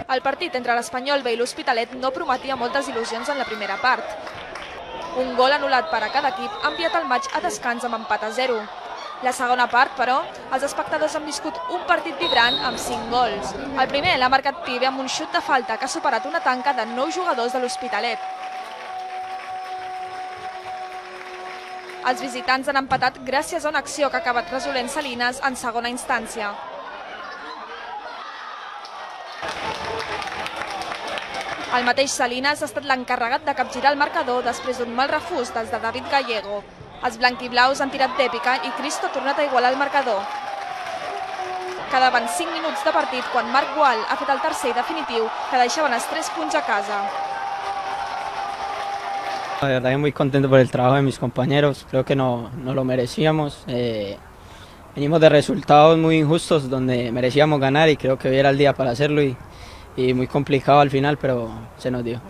El partit entre l'Espanyol B i l'Hospitalet no prometia moltes il·lusions en la primera part. Un gol anul·lat per a cada equip ha enviat el maig a descans amb empat a 0. La segona part, però, els espectadors han viscut un partit vibrant amb 5 gols. El primer l'ha marcat Pibe amb un xut de falta que ha superat una tanca de 9 jugadors de l'Hospitalet. Els visitants han empatat gràcies a una acció que ha acabat resolent Salines en segona instància. El mateix Salines ha estat l'encarregat de capgirar el marcador després d'un mal refús dels de David Gallego. Els blanquiblaus han tirat d'èpica i Cristo ha tornat a igualar el marcador. Quedaven 5 minuts de partit quan Marc Gual ha fet el tercer i definitiu que deixaven els 3 punts a casa. La verdad que muy contento por el trabajo de mis compañeros, creo que no lo merecíamos. Venimos de resultados muy injustos donde merecíamos ganar y creo que hoy era el día para hacerlo y muy complicado al final, pero se nos dio.